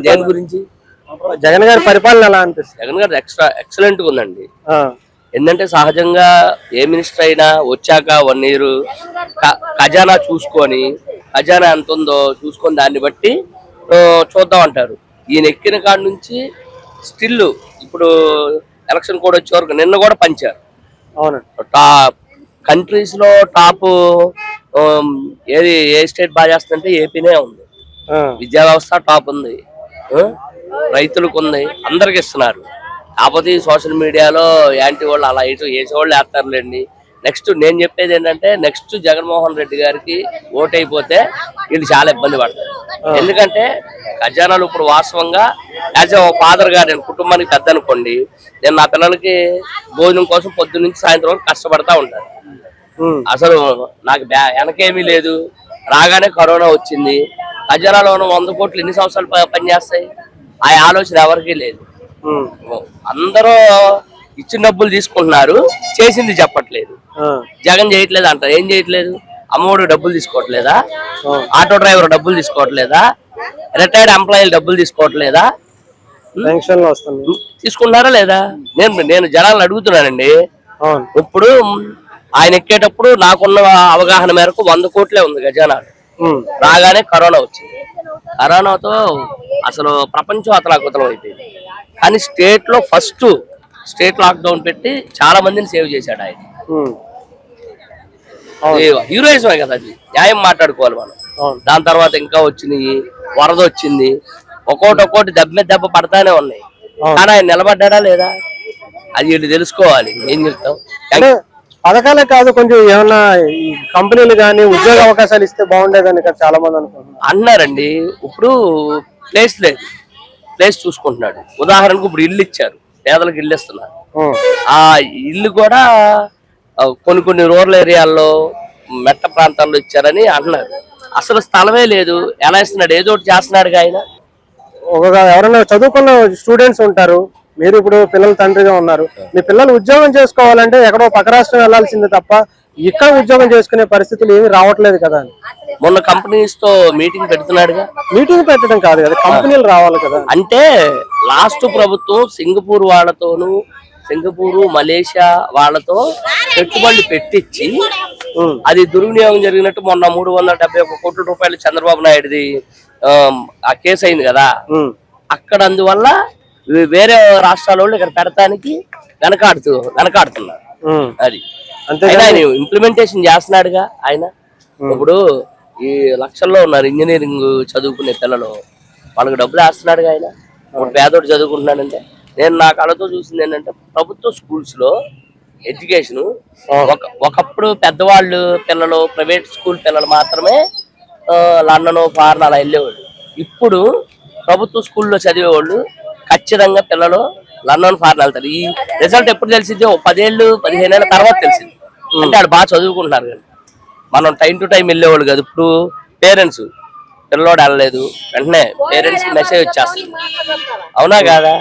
దేని గురించి జగన్ గారి పరిపాలన ఎలా అనిపిస్తుంది? జగన్ గారు ఎక్సలెంట్ గా ఉందండి. ఎందుకంటే సహజంగా ఏ మినిస్టర్ అయినా వచ్చాక 1 year ఖజానా చూసుకొని ఖజానా ఎంత ఉందో చూసుకొని దాన్ని బట్టి చూద్దాం అంటారు. ఈయన ఎక్కిన కాడ నుంచి స్టిల్ ఇప్పుడు ఎలక్షన్ కూడా వచ్చే వరకు నిన్న కూడా పంచారు. టాప్ కంట్రీస్ లో టాప్ ఏది ఏ స్టేట్ బాగా చేస్తుందంటే ఏపీనే ఉంది. విద్యా వ్యవస్థ టాప్ ఉంది, రైతులకు ఉంది, అందరికి ఇస్తున్నారు. కాకపోతే సోషల్ మీడియాలో యాంటీ వాళ్ళు అలా ఇటు వేసేవాళ్ళు వేస్తారులేండి. నెక్స్ట్ నేను చెప్పేది ఏంటంటే నెక్స్ట్ జగన్మోహన్ రెడ్డి గారికి ఓట్ అయిపోతే వీళ్ళు చాలా ఇబ్బంది పడతారు. ఎందుకంటే ఖజానాలు ఇప్పుడు వాస్తవంగా యాజ్ ఏ ఫాదర్ గా నేను కుటుంబానికి పెద్ద అనుకోండి, నేను నా పిల్లలకి భోజనం కోసం పొద్దున్న నుంచి సాయంత్రం వరకు కష్టపడతా ఉంటాను. అసలు నాకు వెనకేమీ లేదు. రాగానే కరోనా వచ్చింది. ఖజానాలో 100 కోట్లు ఎన్ని సంవత్సరాలు పనిచేస్తాయి? ఆ ఆలోచన ఎవరికీ లేదు. అందరూ ఇచ్చిన డబ్బులు తీసుకుంటున్నారు, చేసింది చెప్పట్లేదు. జగన్ చేయట్లేదు అంటారు. ఏం చేయట్లేదు? అమ్మఒడి డబ్బులు తీసుకోవట్లేదా? ఆటో డ్రైవర్ డబ్బులు తీసుకోవట్లేదా? రిటైర్డ్ ఎంప్లాయీలు డబ్బులు తీసుకోవట్లేదా? తీసుకుంటారా లేదా? నేను జనాలను అడుగుతున్నానండి. ఇప్పుడు ఆయన ఎక్కేటప్పుడు నాకున్న అవగాహన మేరకు 100 కోట్లే ఉంది ఖజానా. రాగానే కరోనా వచ్చింది. కరోనాతో అసలు ప్రపంచం అతలాకుతలం అయిపోయింది. కానీ స్టేట్ లో ఫస్ట్ స్టేట్ లాక్డౌన్ పెట్టి చాలా మందిని సేవ్ చేశాడు ఆయన. హీరోయిజమే కదా అది, న్యాయం మాట్లాడుకోవాలి మనం. దాని తర్వాత ఇంకా వచ్చినాయి, వరద వచ్చింది, ఒక్కోటి దెబ్బ పడతానే ఉన్నాయి. కానీ ఆయన నిలబడ్డా లేదా అది వీళ్ళు తెలుసుకోవాలి. ఏం చెప్తాం? పథకాలే కాదు, కొంచెం ఏమన్నా కంపెనీలు కానీ ఉద్యోగ అవకాశాలు ఇస్తే బాగుండేదని చాలా మంది అన్నారండి. ఇప్పుడు ప్లేస్ లేదు, ప్లేస్ చూసుకుంటున్నాడు. ఉదాహరణకు ఇప్పుడు ఇల్లు ఇచ్చారు, పేదలకు ఇల్లు ఇస్తున్నారు. ఆ ఇల్లు కూడా కొన్ని రూరల్ ఏరియాల్లో మెట్ట ప్రాంతాల్లో ఇచ్చారని అంటున్నారు. అసలు స్థలమే లేదు. ఎలా ఇస్తున్నాడు? ఏదో ఒకటి చేస్తున్నాడు. ఆయన ఎవరైనా చదువుకున్న స్టూడెంట్స్ ఉంటారు, మీరు ఇప్పుడు పిల్లల తండ్రిగా ఉన్నారు, మీ పిల్లలు ఉద్యోగం చేసుకోవాలంటే ఎక్కడో పక్క రాష్ట్రం వెళ్లాల్సిందే తప్ప ఇక్కడ ఉద్యోగం చేసుకునే పరిస్థితులు ఏమి రావట్లేదు కదా. మొన్న కంపెనీస్ తో మీటింగ్ పెడుతున్నాడుగా. మీటింగ్ పెట్టడం కాదు కదా, కంపెనీలు రావాలి కదా. అంటే లాస్ట్ ప్రభుత్వం సింగపూర్ వాళ్ళతోనూ, సింగపూర్ మలేషియా వాళ్ళతో పెట్టుబడులు పెట్టించి అది దుర్వినియోగం జరిగినట్టు మొన్న 371 కోట్ల రూపాయలు చంద్రబాబు నాయుడుది ఆ కేసు అయింది కదా. అక్కడ అందువల్ల వేరే రాష్ట్రాల వాళ్ళు ఇక్కడ పెడతానికి వెనకాడుతున్నారు. అది ఆయన ఇంప్లిమెంటేషన్ చేస్తున్నాడుగా ఆయన. ఇప్పుడు ఈ లక్షల్లో ఉన్నారు ఇంజనీరింగ్ చదువుకునే పిల్లలు, వాళ్ళకి డబ్బులు వేస్తున్నాడుగా ఆయన. ఇప్పుడు పేదోడు చదువుకుంటున్నాడంటే నేను నా కళ్ళతో చూసింది ఏంటంటే ప్రభుత్వ స్కూల్స్ లో ఎడ్యుకేషన్ ఒకప్పుడు పెద్దవాళ్ళు పిల్లలు, ప్రైవేట్ స్కూల్ పిల్లలు మాత్రమే లండన్ ఫారెన్ అలా వెళ్ళేవాళ్ళు. ఇప్పుడు ప్రభుత్వ స్కూల్లో చదివేవాళ్ళు ఖచ్చితంగా పిల్లలు లండన్ ఫారెన్ వెళ్తారు. ఈ రిజల్ట్ ఎప్పుడు తెలిసింది? 10 ఏళ్ళు 15 ఏళ్ళ తర్వాత తెలిసింది. అంటే వాళ్ళు బాగా చదువుకుంటున్నారు కదా. మనం టైం టు టైం వెళ్ళేవాళ్ళు కదా. ఇప్పుడు పేరెంట్స్ పిల్లోడు వెళ్ళలేదు వెంటనే పేరెంట్స్ కి మెసేజ్ వచ్చేస్తుంది. అవునా కాదా?